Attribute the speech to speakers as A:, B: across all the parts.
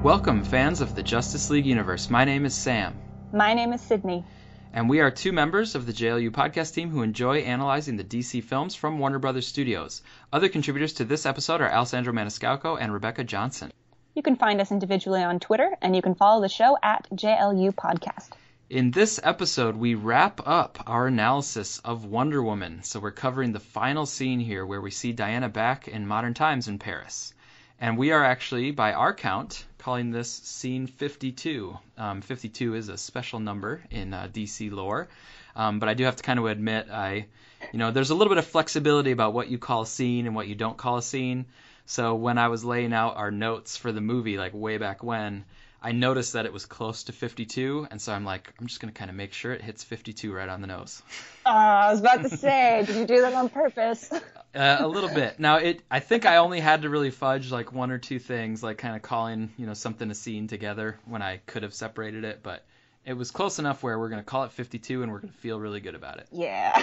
A: Welcome, fans of the Justice League universe. My name is Sam.
B: My name is Sydney.
A: And we are two members of the JLUpodcast team who enjoy analyzing the DC films from Warner Brothers Studios. Other contributors to this episode are Alessandro Maniscalco and Rebecca Johnson.
B: You can find us individually on Twitter, and you can follow the show at JLUpodcast.
A: In this episode, we wrap up our analysis of Wonder Woman. So we're covering the final scene here where we see Diana back in modern times in Paris. And we are actually, by our count, calling this scene 52. 52 is a special number in DC lore. But I do have to kind of admit, there's a little bit of flexibility about what you call a scene and what you don't call a scene. So when I was laying out our notes for the movie, like way back when, I noticed that it was close to 52, and so I'm just going to kind of make sure it hits 52 right on the nose.
B: I was about to say, did you do that on purpose?
A: A little bit. Now, I think I only had to really fudge like one or two things, like kind of calling, something a scene together when I could have separated it, but it was close enough where we're going to call it 52 and we're going to feel really good about it.
B: Yeah.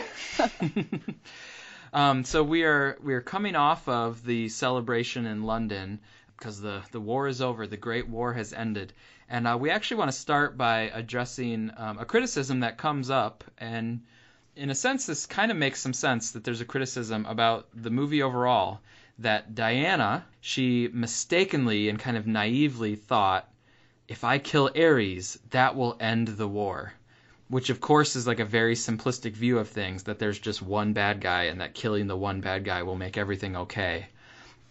A: So we are coming off of the celebration in London because the war is over, the Great War has ended, and we actually want to start by addressing a criticism that comes up, and in a sense this kind of makes some sense that there's a criticism about the movie overall, that Diana, she mistakenly and kind of naively thought, if I kill Ares, that will end the war. Which, of course, is like a very simplistic view of things, that there's just one bad guy and that killing the one bad guy will make everything okay.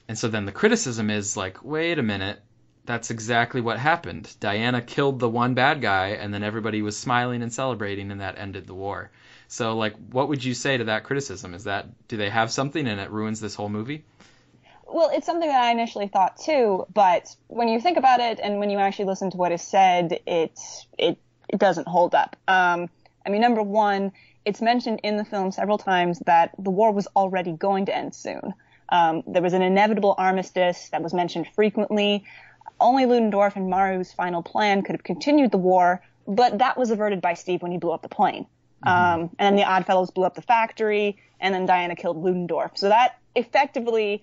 A: And so then the criticism is like, wait a minute, that's exactly what happened. Diana killed the one bad guy and then everybody was smiling and celebrating and that ended the war. So, like, what would you say to that criticism? Do they have something and it ruins this whole movie?
B: Well, it's something that I initially thought too, but when you think about it and when you actually listen to what is said, it doesn't hold up. Number one, it's mentioned in the film several times that the war was already going to end soon. There was an inevitable armistice that was mentioned frequently. Only Ludendorff and Maru's final plan could have continued the war, but that was averted by Steve when he blew up the plane. And then the Oddfellows blew up the factory, and then Diana killed Ludendorff. So that effectively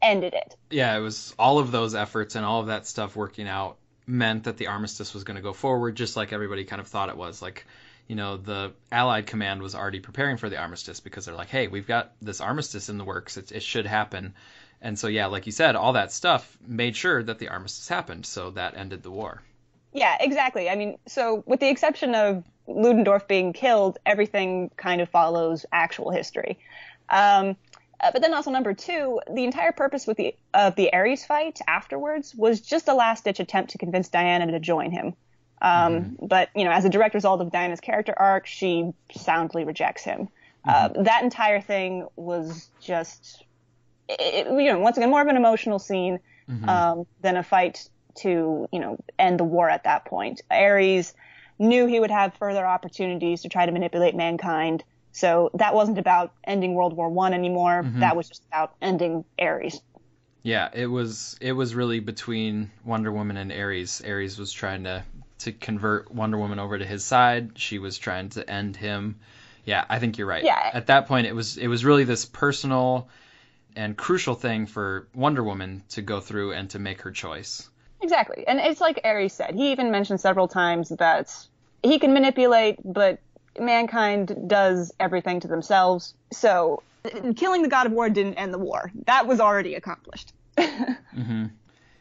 B: ended it.
A: Yeah, it was all of those efforts and all of that stuff working out meant that the armistice was going to go forward, just like everybody kind of thought it was. Like, the Allied command was already preparing for the armistice because they're like, hey, we've got this armistice in the works. It should happen. And so, yeah, like you said, all that stuff made sure that the armistice happened. So that ended the war. Yeah,
B: exactly. So with the exception of Ludendorff being killed, everything kind of follows actual history. But then also number two, the entire purpose of the Ares fight afterwards was just a last-ditch attempt to convince Diana to join him. But, as a direct result of Diana's character arc, she soundly rejects him. That entire thing was just, once again, more of an emotional scene than a fight to, end the war at that point. Ares knew he would have further opportunities to try to manipulate mankind. So that wasn't about ending World War I anymore. That was just about ending Ares.
A: Yeah, it was really between Wonder Woman and Ares. Ares was trying to convert Wonder Woman over to his side. She was trying to end him. Yeah, I think you're right.
B: Yeah.
A: At that point, it was really this personal and crucial thing for Wonder Woman to go through and to make her choice.
B: Exactly. And it's like Ares said. He even mentioned several times that he can manipulate, but mankind does everything to themselves. So killing the god of war didn't end the war. That was already accomplished.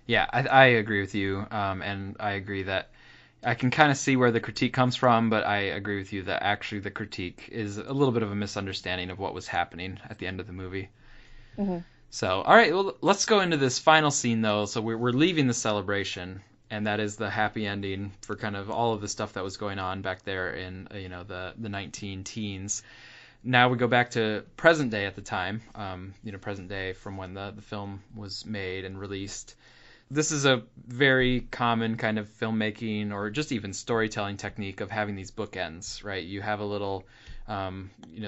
A: Yeah, I agree with you. And I agree that I can kind of see where the critique comes from, but I agree with you that actually the critique is a little bit of a misunderstanding of what was happening at the end of the movie. So, all right, well, let's go into this final scene, though. So we're leaving the celebration, and that is the happy ending for kind of all of the stuff that was going on back there in, the 19-teens. Now we go back to present day at the time, present day from when the film was made and released. This is a very common kind of filmmaking or just even storytelling technique of having these bookends, right? You have a little,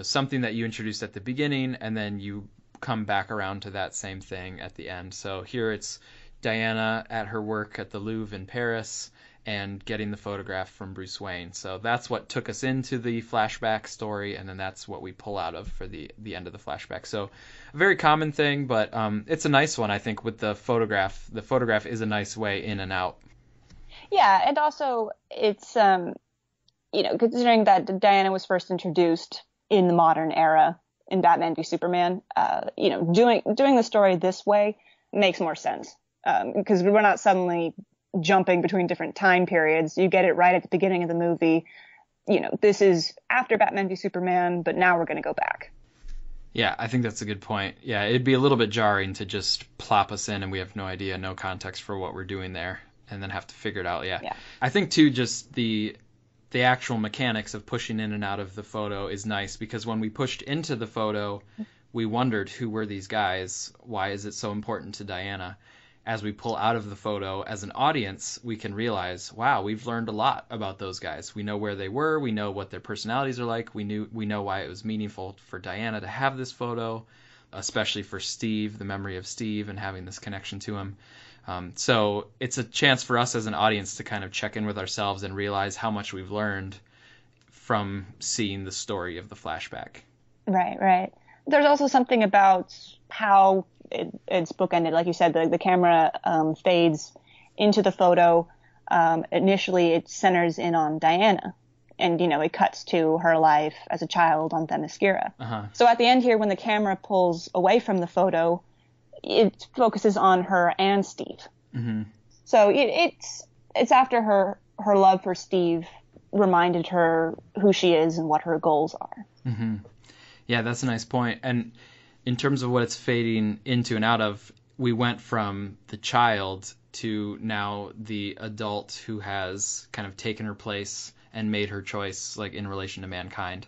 A: something that you introduced at the beginning, and then you come back around to that same thing at the end. So here it's Diana at her work at the Louvre in Paris and getting the photograph from Bruce Wayne. So that's what took us into the flashback story, and then that's what we pull out of for the end of the flashback. So a very common thing, but it's a nice one, I think, with the photograph. The photograph is a nice way in and out
B: Yeah, and also it's considering that Diana was first introduced in the modern era in Batman v Superman, doing the story this way makes more sense because we're not suddenly jumping between different time periods. You get it right at the beginning of the movie. This is after Batman v Superman, but now we're going to go back.
A: Yeah, I think that's a good point. Yeah, it'd be a little bit jarring to just plop us in and we have no idea, no context for what we're doing there, and then have to figure it out. Yeah. I think too, just the actual mechanics of pushing in and out of the photo is nice, because when we pushed into the photo, we wondered, who were these guys? Why is it so important to Diana? As we pull out of the photo, as an audience, we can realize, wow, we've learned a lot about those guys. We know where they were. We know what their personalities are like. We know why it was meaningful for Diana to have this photo, especially for Steve, the memory of Steve, and having this connection to him. So it's a chance for us as an audience to kind of check in with ourselves and realize how much we've learned from seeing the story of the flashback.
B: Right. There's also something about how it's bookended. Like you said, the camera fades into the photo. Initially, it centers in on Diana. And, it cuts to her life as a child on Themyscira. Uh-huh. So at the end here, when the camera pulls away from the photo, it focuses on her and Steve. Mm-hmm. So it's after her love for Steve reminded her who she is and what her goals are.
A: Mm-hmm. Yeah, that's a nice point. And in terms of what it's fading into and out of, we went from the child to now the adult who has kind of taken her place and made her choice, like in relation to mankind.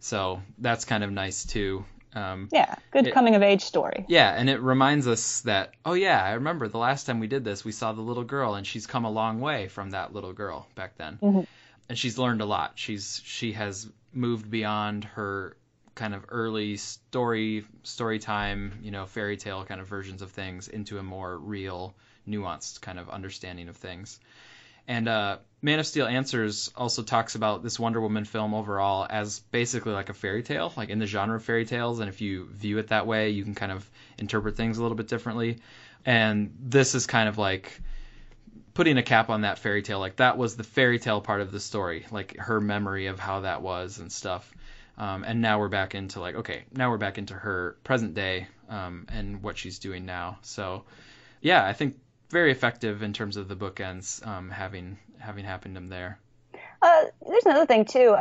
A: So that's kind of nice too.
B: Good coming of age story.
A: Yeah, and it reminds us that, oh yeah, I remember the last time we did this, we saw the little girl, and she's come a long way from that little girl back then. Mm-hmm. And she's learned a lot. She has moved beyond her kind of early story time, fairy tale kind of versions of things into a more real, nuanced kind of understanding of things. And Man of Steel Answers also talks about this Wonder Woman film overall as basically like a fairy tale, like in the genre of fairy tales. And if you view it that way, you can kind of interpret things a little bit differently. And this is kind of like putting a cap on that fairy tale. Like that was the fairy tale part of the story, like her memory of how that was and stuff. And now we're back into her present day and what she's doing now. So, yeah, I think very effective in terms of the bookends having happened in there.
B: There's another thing too.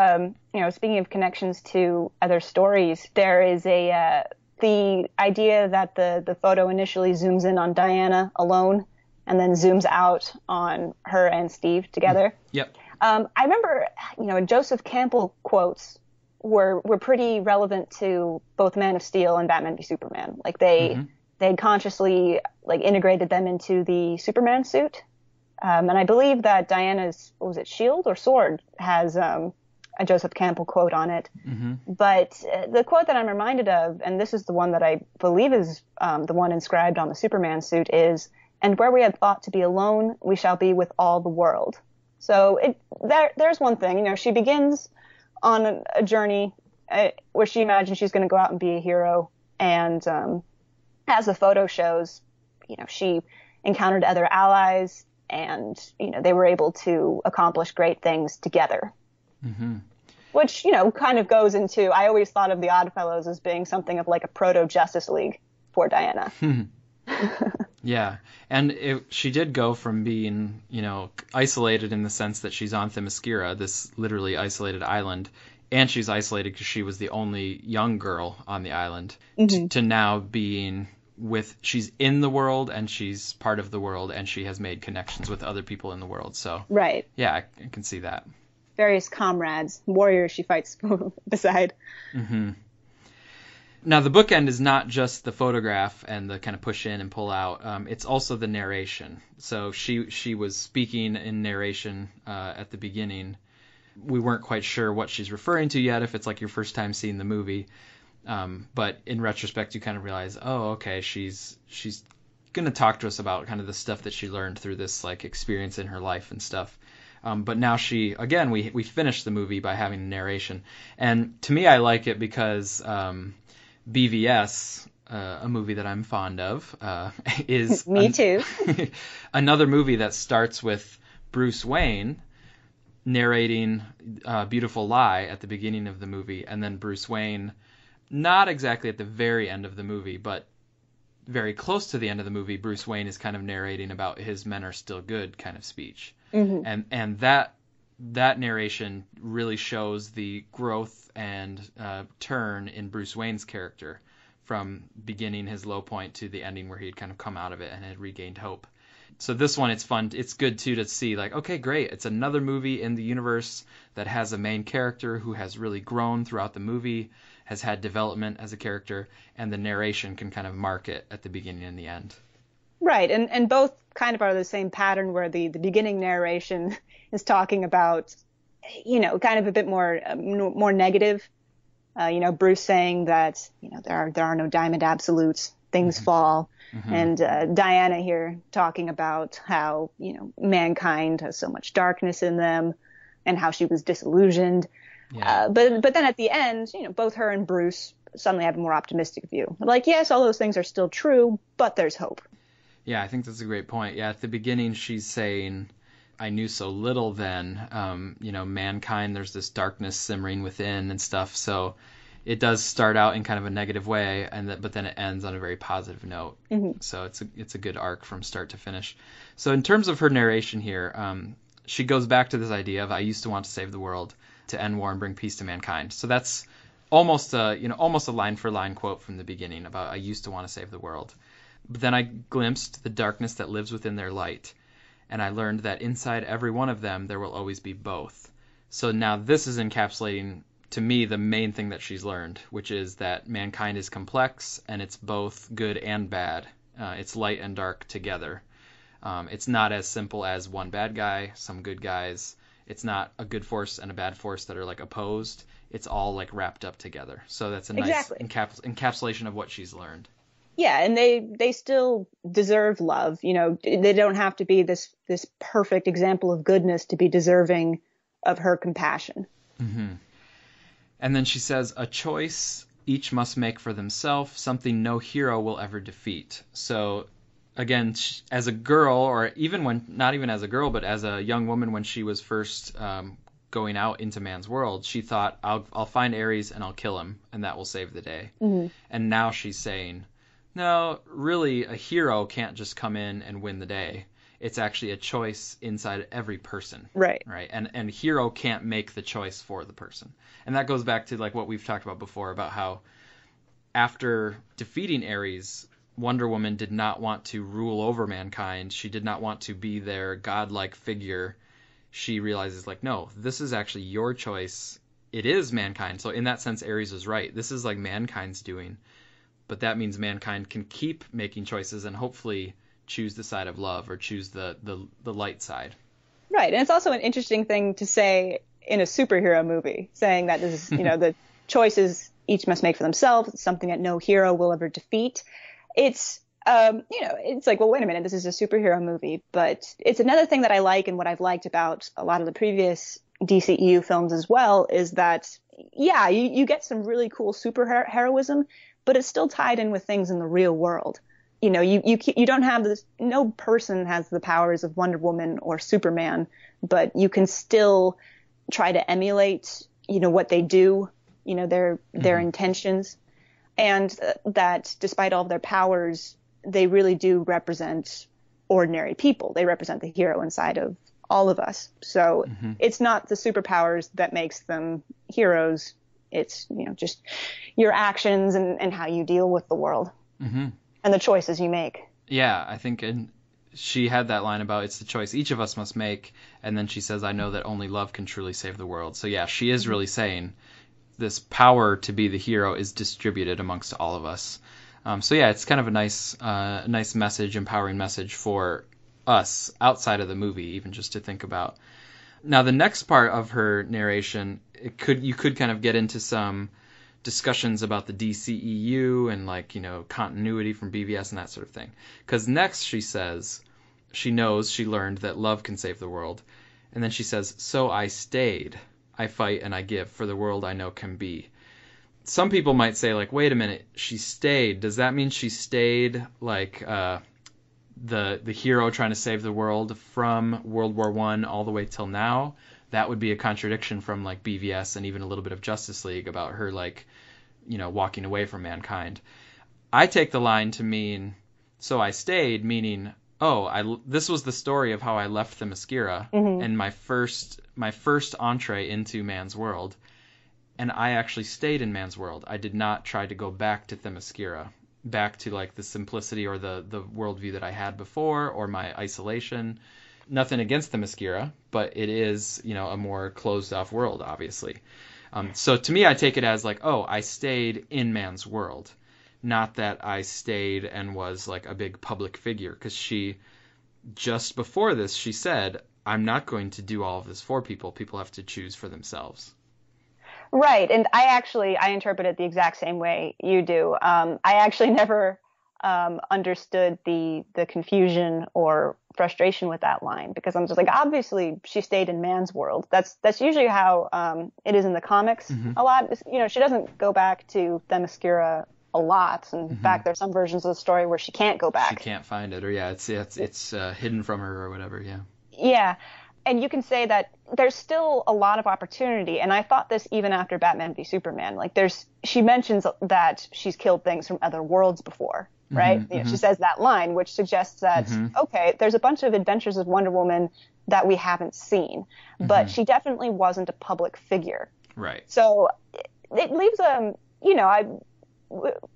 B: Speaking of connections to other stories, there is the idea that the photo initially zooms in on Diana alone and then zooms out on her and Steve together.
A: Yep.
B: I remember, Joseph Campbell quotes were pretty relevant to both Man of Steel and Batman v Superman. Like they had consciously integrated them into the Superman suit. And I believe that Diana's, shield or sword has a Joseph Campbell quote on it. Mm-hmm. But the quote that I'm reminded of, and this is the one that I believe is the one inscribed on the Superman suit, is, "And where we had thought to be alone, we shall be with all the world." So there's one thing. She begins on a journey where she imagines she's going to go out and be a hero. And as the photo shows, she encountered other allies and, they were able to accomplish great things together. Mm-hmm. Which, kind of goes into, I always thought of the Oddfellows as being something of like a proto-Justice League for Diana.
A: Yeah, and she did go from being, isolated in the sense that she's on Themyscira, this literally isolated island, and she's isolated because she was the only young girl on the island, to now being she's in the world and she's part of the world and she has made connections with other people in the world. So,
B: right.
A: Yeah, I can see that.
B: Various comrades, warriors she fights beside. Mm-hmm.
A: Now, the bookend is not just the photograph and the kind of push in and pull out. It's also the narration. So she was speaking in narration at the beginning. We weren't quite sure what she's referring to yet, if it's like your first time seeing the movie. But in retrospect, you kind of realize, oh, okay, she's going to talk to us about kind of the stuff that she learned through this like experience in her life and stuff. But now we finished the movie by having a narration. And to me, I like it because BVS, a movie that I'm fond of, is
B: me too.
A: Another movie that starts with Bruce Wayne narrating Beautiful Lie at the beginning of the movie, and then Bruce Wayne, not exactly at the very end of the movie, but very close to the end of the movie, Bruce Wayne is kind of narrating about his men are still good kind of speech. And that narration really shows the growth and turn in Bruce Wayne's character from beginning his low point to the ending where he had kind of come out of it and had regained hope. So this one, it's fun. It's good, too, to see, like, okay, great. It's another movie in the universe that has a main character who has really grown throughout the movie, has had development as a character, and the narration can kind of mark it at the beginning and the end.
B: Right, and both kind of are the same pattern where the beginning narration is talking about, kind of a bit more negative. Bruce saying that, there are no diamond absolutes, things fall. And Diana here talking about how, mankind has so much darkness in them and how she was disillusioned. Yeah. But then at the end, both her and Bruce suddenly have a more optimistic view. Like, yes, all those things are still true, but there's hope.
A: Yeah, I think that's a great point. Yeah, at the beginning, she's saying, I knew so little then, mankind, there's this darkness simmering within and stuff. So it does start out in kind of a negative way, but then it ends on a very positive note. So it's a good arc from start to finish. So in terms of her narration here, she goes back to this idea of I used to want to save the world, to end war and bring peace to mankind. So that's almost a line for line quote from the beginning about I used to want to save the world. But then I glimpsed the darkness that lives within their light, and I learned that inside every one of them there will always be both. So now this is encapsulating to me the main thing that she's learned, which is that mankind is complex and it's both good and bad. It's light and dark together. It's not as simple as one bad guy, some good guys. It's not a good force and a bad force that are like opposed. It's all like wrapped up together. So that's a nice encapsulation of what she's learned.
B: Yeah, and they still deserve love. They don't have to be this perfect example of goodness to be deserving of her compassion.
A: And then she says, a choice each must make for themselves, something no hero will ever defeat. So again, as a girl, or not even as a girl, but as a young woman when she was first going out into man's world, she thought, I'll find Ares and I'll kill him, and that will save the day. And now she's saying, no, really, a hero can't just come in and win the day. It's actually a choice inside every person. Right. And hero can't make the choice for the person. And that goes back to like what we've talked about before about how after defeating Ares, Wonder Woman did not want to rule over mankind. She did not want to be their godlike figure. She realizes like, no, this is actually your choice. It is mankind. So in that sense, Ares is right. This is like mankind's doing. But that means mankind can keep making choices and hopefully choose the side of love or choose the light side. Right.
B: And it's also an interesting thing to say in a superhero movie, saying that this is, the choices each must make for themselves. It's something that no hero will ever defeat. It's, it's like, well, wait a minute, this is a superhero movie. But it's another thing that I like, and what I've liked about a lot of the previous DCEU films as well, is that, yeah, you get some really cool superheroism, but it's still tied in with things in the real world. You don't have this, no person has the powers of Wonder Woman or Superman, but you can still try to emulate, what they do, their intentions, and that despite all of their powers, they really do represent ordinary people. They represent the hero inside of all of us. So it's not the superpowers that makes them heroes. It's, just your actions and how you deal with the world and the choices you make.
A: Yeah, I think she had that line about it's the choice each of us must make. And then she says, I know that only love can truly save the world. So yeah, she is really saying this power to be the hero is distributed amongst all of us. So yeah, it's kind of a nice message, empowering message for us outside of the movie, even just to think about. Now, the next part of her narration, you could kind of get into some discussions about the DCEU and continuity from BVS and that sort of thing. Because next she says she learned that love can save the world. And then she says, so I stayed. I fight and I give for the world I know can be. Some people might say, wait a minute, she stayed. Does that mean she stayed, the hero trying to save the world from World War I all the way till now, that would be a contradiction from like BVS and even a little bit of Justice League about her like, walking away from mankind. I take the line to mean, so I stayed, meaning, this was the story of how I left the Themyscira and my first entree into man's world. And I actually stayed in man's world. I did not try to go back to Themyscira, back to like the simplicity or the worldview that I had before or my isolation. Nothing against Themyscira, but it is, a more closed off world, obviously. So to me, I take it as like, I stayed in man's world. Not that I stayed and was like a big public figure, because she, just before this, she said, I'm not going to do all of this for people. People have to choose for themselves.
B: Right. And I interpret it the exact same way you do. I actually never understood the confusion or frustration with that line, because I'm just like, obviously she stayed in man's world. That's usually how it is in the comics a lot. She doesn't go back to Themyscira a lot. In fact, there's some versions of the story where she can't go back.
A: She can't find it, or it's hidden from her or whatever. Yeah.
B: Yeah. And you can say that there's still a lot of opportunity. And I thought this even after Batman v Superman. Like she mentions that she's killed things from other worlds before, right? She says that line, which suggests that, okay, there's a bunch of adventures of Wonder Woman that we haven't seen, but she definitely wasn't a public figure.
A: Right.
B: So it leaves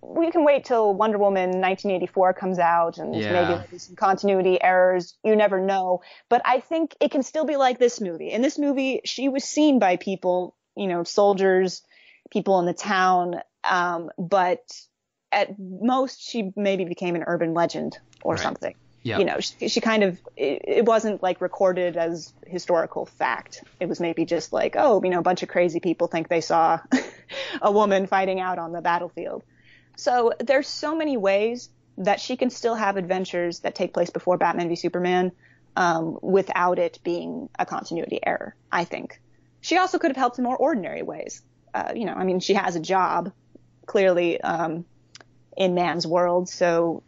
B: we can wait till Wonder Woman 1984 comes out and maybe there'll be some continuity errors. You never know. But I think it can still be like this movie. In this movie, she was seen by people, soldiers, people in the town. But at most, she maybe became an urban legend or something. Yep. She kind of, it wasn't like recorded as historical fact. It was maybe just like, a bunch of crazy people think they saw a woman fighting out on the battlefield. So there's so many ways that she can still have adventures that take place before Batman v Superman without it being a continuity error, I think. She also could have helped in more ordinary ways. She has a job, clearly, in man's world. So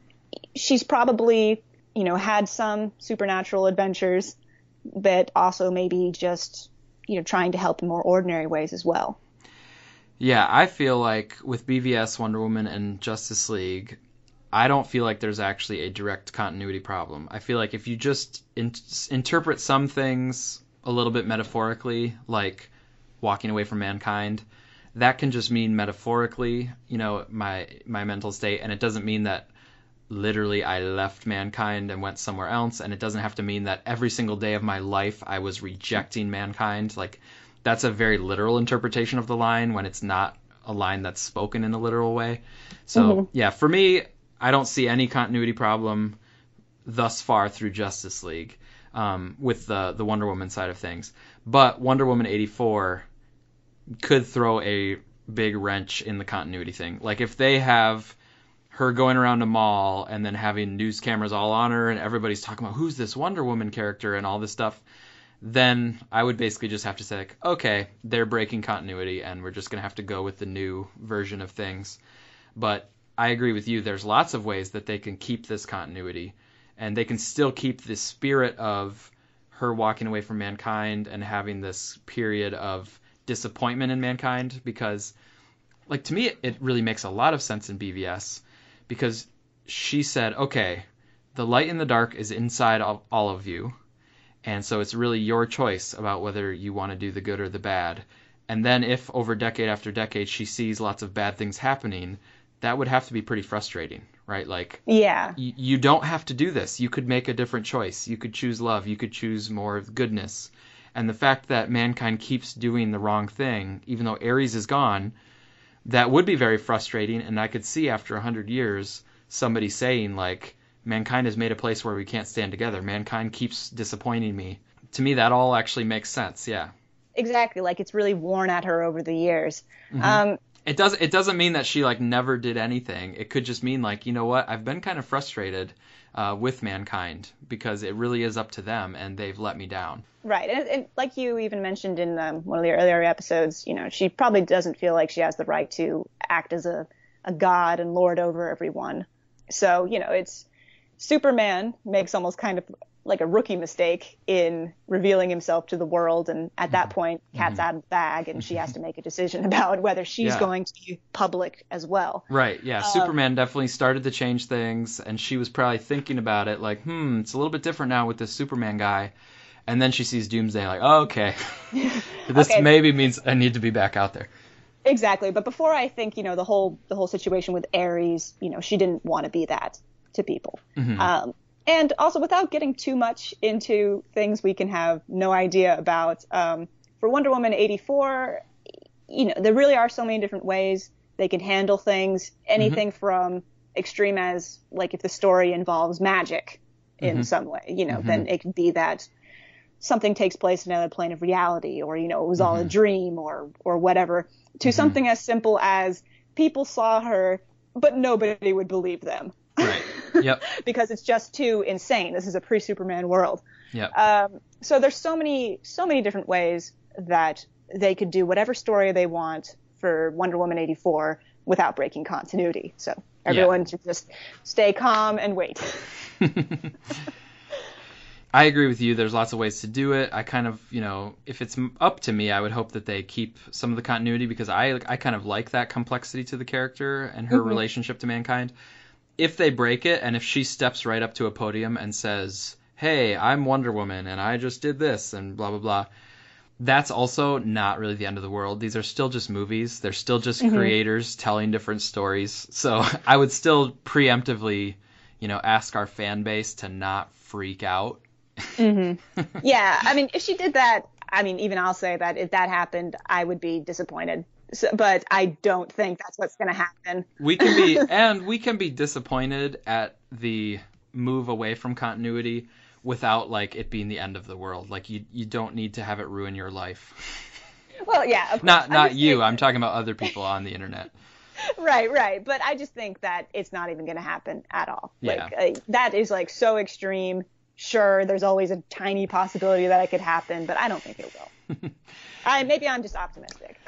B: she's probably, had some supernatural adventures, but also maybe just, trying to help in more ordinary ways as well.
A: Yeah, I feel like with BVS, Wonder Woman, and Justice League, I don't feel like there's actually a direct continuity problem. I feel like if you just interpret some things a little bit metaphorically, like walking away from mankind, that can just mean metaphorically, my mental state, and it doesn't mean that literally I left mankind and went somewhere else, and it doesn't have to mean that every single day of my life I was rejecting mankind. Like, that's a very literal interpretation of the line when it's not a line that's spoken in a literal way. So, yeah, for me, I don't see any continuity problem thus far through Justice League with the Wonder Woman side of things. But Wonder Woman 84 could throw a big wrench in the continuity thing. Like, if they have her going around a mall and then having news cameras all on her and everybody's talking about who's this Wonder Woman character and all this stuff, then I would basically just have to say, like, okay, they're breaking continuity and we're just going to have to go with the new version of things. But I agree with you. There's lots of ways that they can keep this continuity, and they can still keep the spirit of her walking away from mankind and having this period of disappointment in mankind, because, like, to me, it really makes a lot of sense in BVS, because she said, okay, the light and the dark is inside all of you. And so it's really your choice about whether you want to do the good or the bad. And then if over decade after decade she sees lots of bad things happening, that would have to be pretty frustrating, right? Like,
B: yeah,
A: you don't have to do this. You could make a different choice. You could choose love. You could choose more of goodness. And the fact that mankind keeps doing the wrong thing, even though Ares is gone, that would be very frustrating. And I could see after 100 years somebody saying, like, mankind has made a place where we can't stand together. Mankind keeps disappointing me. To me, that all actually makes sense. Yeah.
B: Exactly. Like, it's really worn at her over the years.
A: It doesn't mean that she, like, never did anything. It could just mean, like, you know what? I've been kind of frustrated with mankind because it really is up to them and they've let me down.
B: Right. And like you even mentioned in one of the earlier episodes, she probably doesn't feel like she has the right to act as a god and lord over everyone. So, Superman makes almost kind of like a rookie mistake in revealing himself to the world, and at that point, cat's out of the bag, and she has to make a decision about whether she's going to be public as well.
A: Right, yeah. Superman definitely started to change things, and she was probably thinking about it like, it's a little bit different now with this Superman guy. And then she sees Doomsday like, oh, okay, this maybe means I need to be back out there.
B: Exactly. But before I think, the whole situation with Ares, she didn't want to be that to people. And also, without getting too much into things we can have no idea about, for Wonder Woman 84, there really are so many different ways they can handle things. Anything from extreme as, like, if the story involves magic in some way, then it can be that something takes place in another plane of reality, or, it was all a dream, or whatever, to something as simple as people saw her, but nobody would believe them.
A: Right. Yep.
B: Because it's just too insane. This is a pre-Superman world.
A: Yep.
B: So there's so many different ways that they could do whatever story they want for Wonder Woman 84 without breaking continuity. So everyone should just stay calm and wait.
A: I agree with you. There's lots of ways to do it. I kind of, if it's up to me, I would hope that they keep some of the continuity, because I kind of like that complexity to the character and her relationship to mankind. If they break it, and if she steps right up to a podium and says, hey, I'm Wonder Woman and I just did this and blah, blah, blah, that's also not really the end of the world. These are still just movies. They're still just creators telling different stories. So I would still preemptively, ask our fan base to not freak out.
B: Yeah, I mean, if she did that, even I'll say that if that happened, I would be disappointed. So, but I don't think that's what's going to happen.
A: We can be disappointed at the move away from continuity without, like, it being the end of the world. Like, you don't need to have it ruin your life.
B: Well, yeah, of course.
A: Not you. I'm talking about other people on the internet.
B: Right. But I just think that it's not even going to happen at all.
A: Yeah.
B: Like, that is, like, so extreme. Sure, there's always a tiny possibility that it could happen, but I don't think it will. Maybe I'm just optimistic.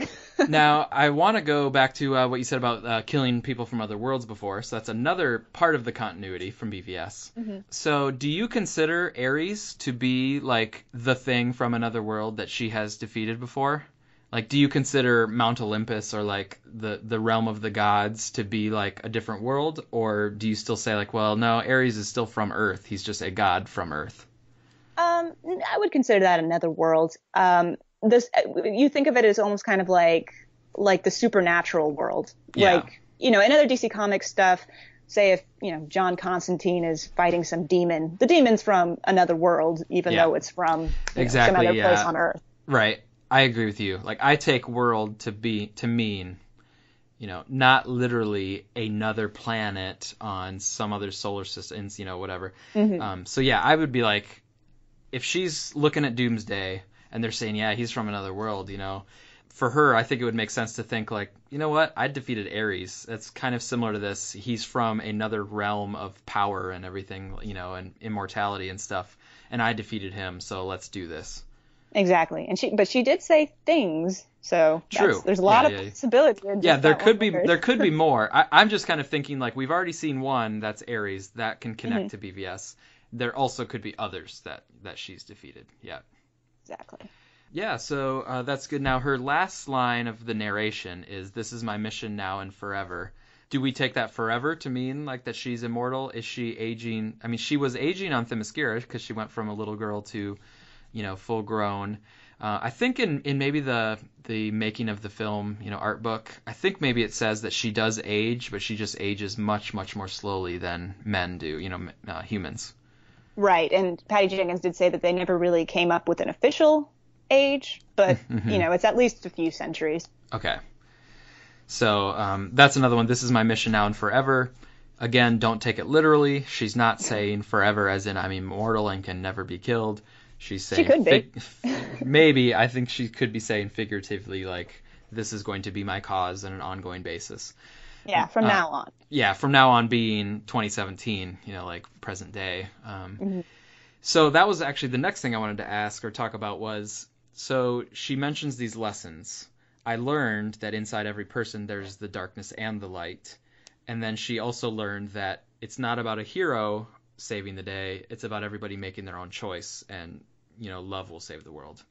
A: Now, I want to go back to what you said about killing people from other worlds before. So that's another part of the continuity from BVS. So do you consider Ares to be, like, the thing from another world that she has defeated before? Like, do you consider Mount Olympus or, like, the realm of the gods to be, like, a different world? Or do you still say, like, well, no, Ares is still from Earth. He's just a god from Earth.
B: I would consider that another world. You think of it as almost kind of like the supernatural world.
A: Yeah.
B: Like, in other DC Comics stuff, say if, John Constantine is fighting some demon, the demon's from another world, even though it's from some other place on Earth.
A: Right. I agree with you. Like, I take world to mean, not literally another planet on some other solar system, whatever. So yeah, I would be like, if she's looking at Doomsday and they're saying, yeah, he's from another world, for her, I think it would make sense to think, like, you know what? I defeated Ares. That's kind of similar to this. He's from another realm of power and everything, and immortality and stuff. And I defeated him. So let's do this.
B: Exactly. But she did say things. So
A: true.
B: There's a lot of possibility.
A: There could be more. I'm just kind of thinking, like, we've already seen one that's Ares that can connect to BVS. There also could be others that she's defeated. Yeah.
B: Exactly.
A: Yeah, so that's good. Now, her last line of the narration is, "This is my mission now and forever." Do we take that forever to mean, like, that she's immortal? Is she aging? I mean, she was aging on Themyscira because she went from a little girl to, full grown. I think in maybe the making of the film, art book, I think maybe it says that she does age, but she just ages much, much more slowly than men do, humans.
B: Right, and Patty Jenkins did say that they never really came up with an official age, but, it's at least a few centuries.
A: Okay. So that's another one. This is my mission now and forever. Again, don't take it literally. She's not saying forever as in I'm immortal and can never be killed. She's saying...
B: She could be.
A: Maybe. I think she could be saying figuratively, like, this is going to be my cause on an ongoing basis.
B: Yeah, from now on.
A: Yeah, from now on being 2017, like present day. So that was actually the next thing I wanted to ask or talk about was, so she mentions these lessons. I learned that inside every person there's the darkness and the light. And then she also learned that it's not about a hero saving the day. It's about everybody making their own choice, and, love will save the world.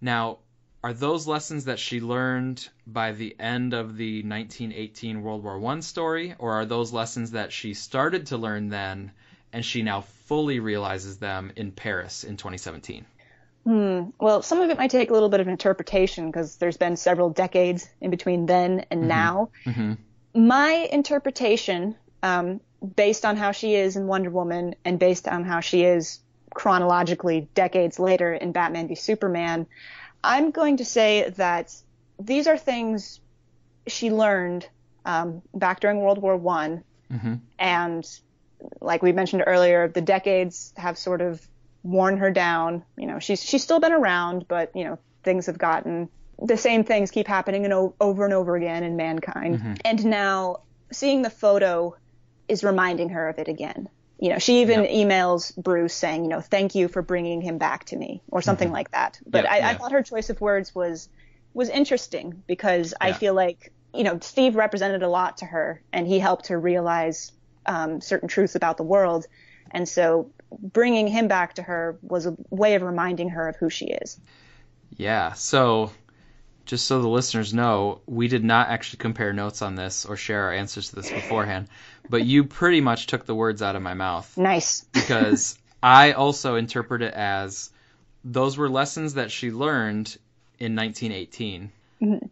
A: Now, are those lessons that she learned by the end of the 1918 World War I story, or are those lessons that she started to learn then and she now fully realizes them in Paris in 2017?
B: Well, some of it might take a little bit of interpretation because there's been several decades in between then and now. My interpretation, based on how she is in Wonder Woman and based on how she is chronologically decades later in Batman v Superman, I'm going to say that these are things she learned back during World War I. And like we mentioned earlier, the decades have sort of worn her down. She's still been around, but, things have gotten, the same things keep happening over and over again in mankind. And now seeing the photo is reminding her of it again. She even emails Bruce saying, thank you for bringing him back to me, or something like that. But I thought her choice of words was interesting because I feel like, Steve represented a lot to her, and he helped her realize certain truths about the world. And so bringing him back to her was a way of reminding her of who she is.
A: Yeah. So just so the listeners know, we did not actually compare notes on this or share our answers to this beforehand, but you pretty much took the words out of my mouth.
B: Nice.
A: Because I also interpret it as those were lessons that she learned in 1918,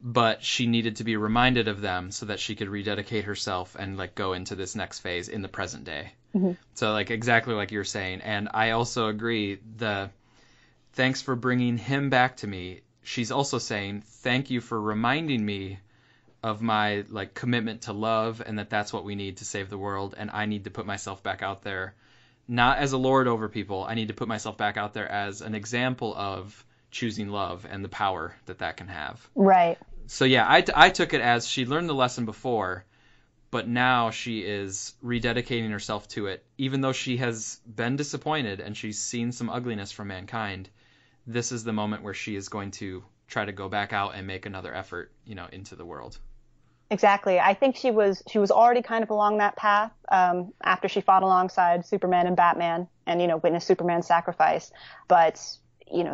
A: but she needed to be reminded of them so that she could rededicate herself and go into this next phase in the present day. So exactly like you're saying. And I also agree, thanks for bringing him back to me. She's also saying, thank you for reminding me of my commitment to love, and that's what we need to save the world. And I need to put myself back out there, not as a lord over people. I need to put myself back out there as an example of choosing love and the power that can have.
B: Right.
A: So yeah, I took it as she learned the lesson before, but now she is rededicating herself to it. Even though she has been disappointed and she's seen some ugliness from mankind, this is the moment where she is going to try to go back out and make another effort, into the world.
B: Exactly. I think she was already kind of along that path after she fought alongside Superman and Batman and, witnessed Superman's sacrifice. But,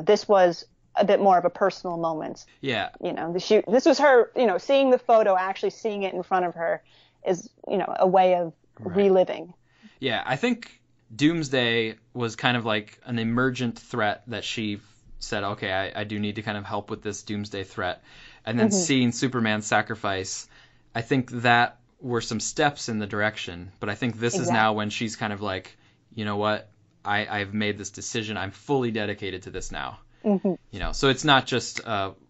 B: this was a bit more of a personal moment.
A: Yeah.
B: This was her, seeing the photo, actually seeing it in front of her is, a way of reliving.
A: Yeah, I think Doomsday was kind of like an emergent threat that she said, okay, I do need to kind of help with this Doomsday threat. And then seeing Superman's sacrifice, I think that were some steps in the direction. But I think this is now when she's kind of like, you know what, I've made this decision. I'm fully dedicated to this now. So it's not just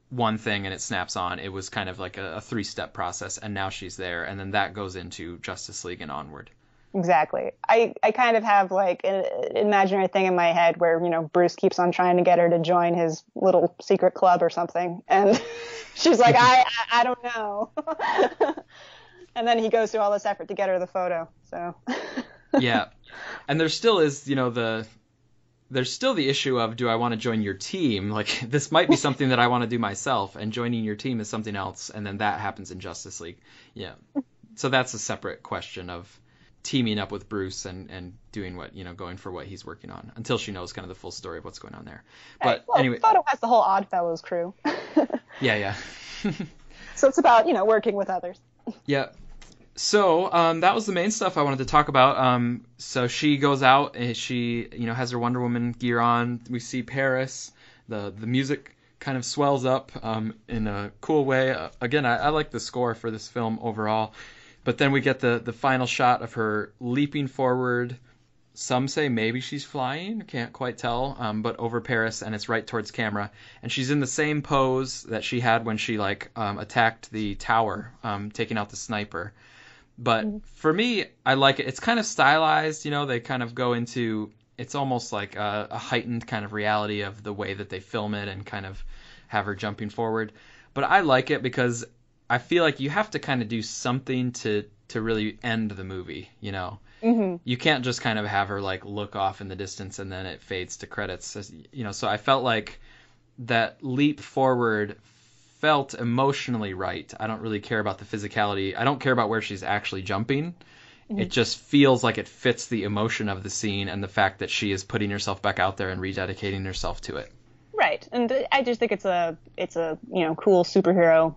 A: one thing and it snaps on. It was kind of like a 3-step process, and now she's there, and then that goes into Justice League and onward.
B: Exactly. I kind of have an imaginary thing in my head where, Bruce keeps on trying to get her to join his little secret club or something. And she's like, I don't know. And then he goes through all this effort to get her the photo. So.
A: Yeah. And there still is, there's still the issue of, do I want to join your team? This might be something that I want to do myself, and joining your team is something else. And then that happens in Justice League. Yeah. So that's a separate question of teaming up with Bruce and doing what, going for what he's working on until she knows kind of the full story of what's going on there. But anyway.
B: Photo has the whole Oddfellows crew.
A: Yeah.
B: So it's about, working with others.
A: Yeah. So that was the main stuff I wanted to talk about. So she goes out and she, has her Wonder Woman gear on. We see Paris. The music kind of swells up in a cool way. Again, I like the score for this film overall. But then we get the final shot of her leaping forward. Some say maybe she's flying. Can't quite tell. But over Paris, and it's right towards camera. And she's in the same pose that she had when she attacked the tower, taking out the sniper. But for me, I like it. It's kind of stylized. They kind of go into, it's almost like a heightened kind of reality of the way that they film it and kind of have her jumping forward. But I like it because I feel like you have to kind of do something to really end the movie, You can't just kind of have her look off in the distance and then it fades to credits, so I felt like that leap forward felt emotionally right. I don't really care about the physicality. I don't care about where she's actually jumping. It just feels like it fits the emotion of the scene and the fact that she is putting herself back out there and rededicating herself to it.
B: Right, and I just think it's a cool superhero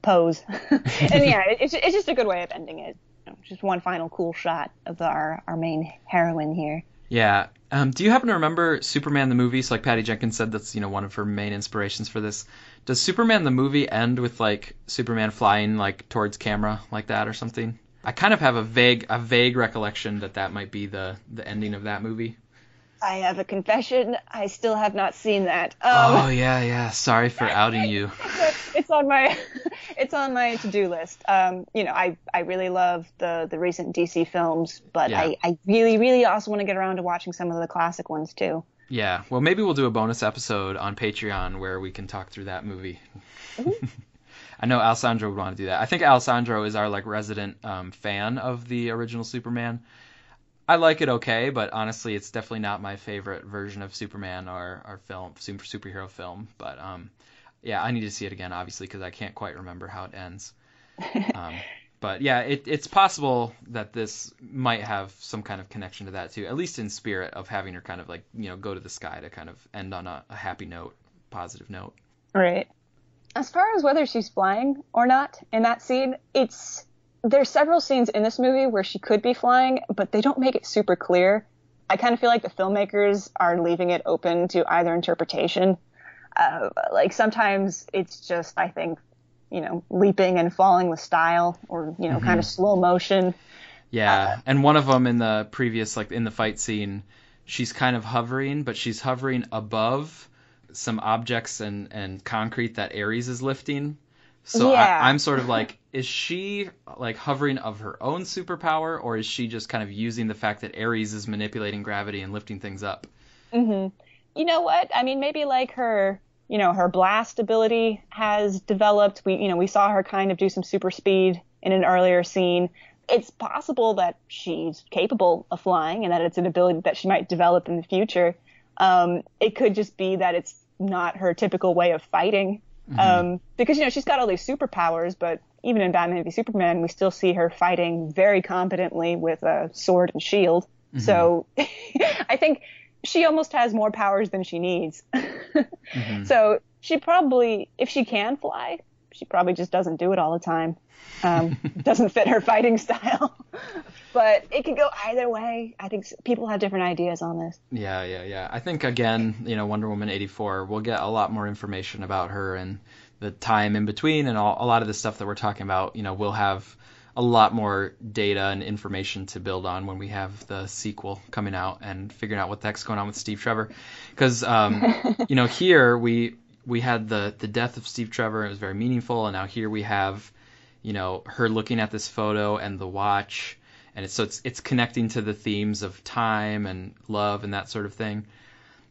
B: pose, and yeah, it's just a good way of ending it. Just one final cool shot of our main heroine here.
A: Yeah. Do you happen to remember Superman the movie? So like Patty Jenkins said, that's one of her main inspirations for this. Does Superman the movie end with like Superman flying like towards camera like that or something? I kind of have a vague recollection that might be the ending of that movie.
B: I have a confession. I still have not seen that.
A: Oh yeah. Sorry for outing you.
B: It's on my to-do list. I really love the recent DC films, but yeah. I really, really also want to get around to watching some of the classic ones too.
A: Yeah. Well, maybe we'll do a bonus episode on Patreon where we can talk through that movie. Mm-hmm. I know Alessandro would want to do that. I think Alessandro is our like resident fan of the original Superman. I like it okay, but honestly, it's definitely not my favorite version of Superman or film, superhero film. But yeah, I need to see it again, obviously, because I can't quite remember how it ends. But yeah, it's possible that this might have some kind of connection to that too, at least in spirit of having her kind of like go to the sky to kind of end on a happy note, positive note.
B: Right. As far as whether she's flying or not in that scene, there's several scenes in this movie where she could be flying, but they don't make it super clear. I kind of feel like the filmmakers are leaving it open to either interpretation. Like sometimes it's just, I think, leaping and falling with style or, mm-hmm. kind of slow motion.
A: Yeah. And one of them in the previous, like in the fight scene, she's kind of hovering, but she's hovering above some objects and concrete that Ares is lifting. So yeah. I'm sort of like, is she like hovering of her own superpower, or is she just kind of using the fact that Ares is manipulating gravity and lifting things up?
B: Mm-hmm. You know what? I mean, maybe like her blast ability has developed. We saw her kind of do some super speed in an earlier scene. It's possible that she's capable of flying and that it's an ability that she might develop in the future. It could just be that it's not her typical way of fighting. Mm-hmm. Because, she's got all these superpowers, but even in Batman v Superman, we still see her fighting very competently with a sword and shield. Mm-hmm. So I think she almost has more powers than she needs. Mm-hmm. So she probably, if she can fly, she probably just doesn't do it all the time. Doesn't fit her fighting style. But it could go either way. I think people have different ideas on this.
A: Yeah. I think, again, Wonder Woman 84, we'll get a lot more information about her and the time in between and a lot of the stuff that we're talking about. We'll have a lot more data and information to build on when we have the sequel coming out and figuring out what the heck's going on with Steve Trevor. Because, here we had the death of Steve Trevor. It was very meaningful. And now here we have, her looking at this photo and the watch. And it's connecting to the themes of time and love and that sort of thing.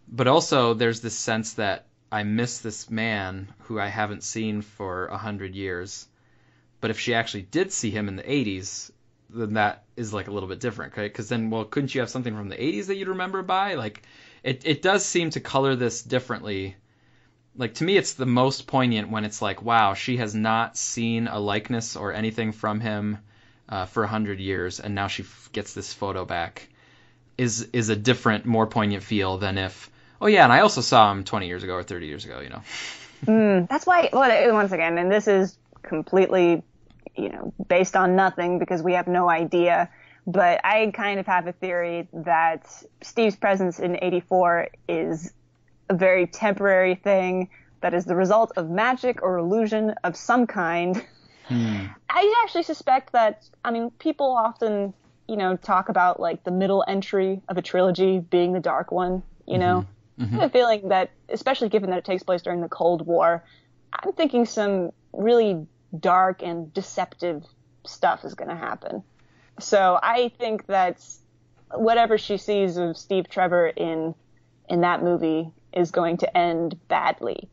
A: But also there's this sense that I miss this man who I haven't seen for 100 years. But if she actually did see him in the 80s, then that is like a little bit different, right? Because then, well, couldn't you have something from the 80s that you'd remember by? Like, it does seem to color this differently. Like, to me, it's the most poignant when it's like, wow, she has not seen a likeness or anything from him for 100 years, and now she gets this photo back, is a different, more poignant feel than if, oh yeah, and I also saw him 20 years ago or 30 years ago,
B: That's why, once again, and this is completely, based on nothing because we have no idea, but I kind of have a theory that Steve's presence in 84 is a very temporary thing that is the result of magic or illusion of some kind. I actually suspect that, people often, talk about like the middle entry of a trilogy being the dark one, Mm-hmm. I have a feeling that, especially given that it takes place during the Cold War, I'm thinking some really dark and deceptive stuff is going to happen. So I think that whatever she sees of Steve Trevor in that movie is going to end badly.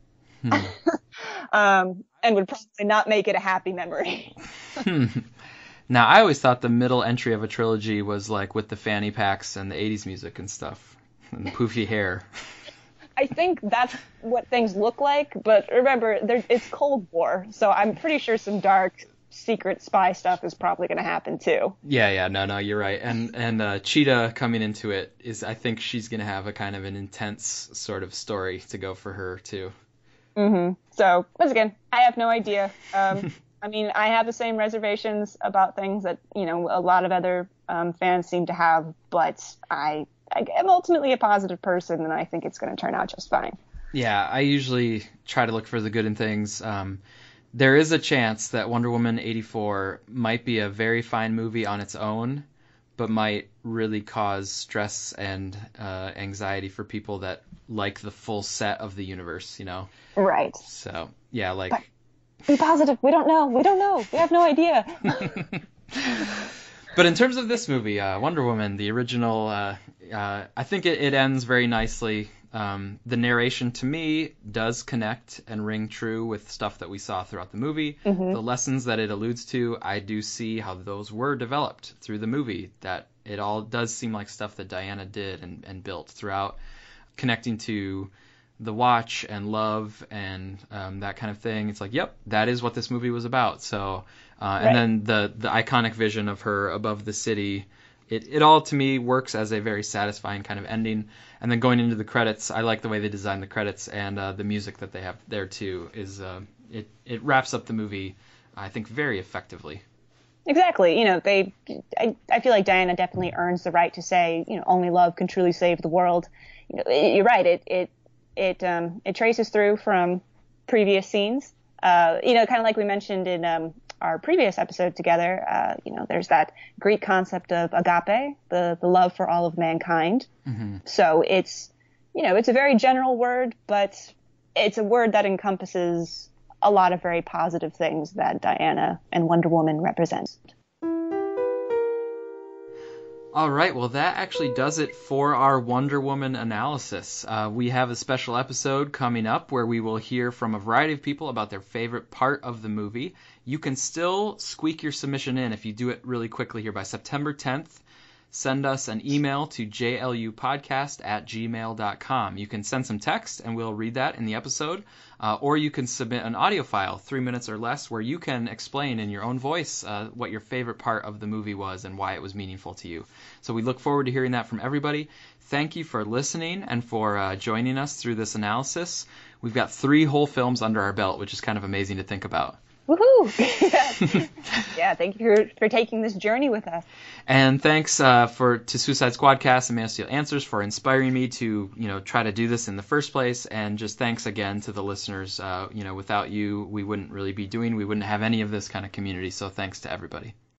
B: And would probably not make it a happy memory.
A: Now, I always thought the middle entry of a trilogy was like with the fanny packs and the 80s music and stuff, and the poofy hair.
B: I think that's what things look like, but remember, it's Cold War, so I'm pretty sure some dark secret spy stuff is probably going to happen too.
A: Yeah, no, you're right. And Cheetah coming into it I think she's gonna have a kind of an intense sort of story to go for her too.
B: So once again, I have no idea. I mean, I have the same reservations about things that a lot of other fans seem to have, but I am ultimately a positive person, and I think it's going to turn out just fine.
A: Yeah, I usually try to look for the good in things. There is a chance that Wonder Woman 84 might be a very fine movie on its own, but might really cause stress and anxiety for people that like the full set of the universe,
B: Right.
A: So, yeah, like...
B: But be positive. We don't know. We have no idea.
A: But in terms of this movie, Wonder Woman, the original, I think it ends very nicely. The narration, to me, does connect and ring true with stuff that we saw throughout the movie. The lessons that it alludes to, I do see how those were developed through the movie, that it all does seem like stuff that Diana did and built throughout, connecting to the watch and love and that kind of thing. It's like, yep, that is what this movie was about. So, and then the iconic vision of her above the city, it all to me works as a very satisfying kind of ending. And then going into the credits, I like the way they designed the credits, and the music that they have there too is it wraps up the movie, I think, very effectively.
B: Exactly. I feel like Diana definitely earns the right to say, only love can truly save the world. You're right. It traces through from previous scenes. Kind of like we mentioned in our previous episode together. There's that Greek concept of agape, the love for all of mankind. So it's a very general word, but it's a word that encompasses a lot of very positive things that Diana and Wonder Woman represent.
A: All right, well, that actually does it for our Wonder Woman analysis. We have a special episode coming up where we will hear from a variety of people about their favorite part of the movie. You can still squeak your submission in if you do it really quickly here by September 10th. Send us an email to JLUpodcast@gmail.com. You can send some text, and we'll read that in the episode. Or you can submit an audio file, 3 minutes or less, where you can explain in your own voice what your favorite part of the movie was and why it was meaningful to you. So we look forward to hearing that from everybody. Thank you for listening and for joining us through this analysis. We've got 3 whole films under our belt, which is kind of amazing to think about.
B: Woohoo! Yeah, thank you for taking this journey with us.
A: And thanks to Suicide Squadcast and Man of Steel Answers for inspiring me to try to do this in the first place. And just thanks again to the listeners. Without you, we wouldn't have any of this kind of community. So thanks to everybody.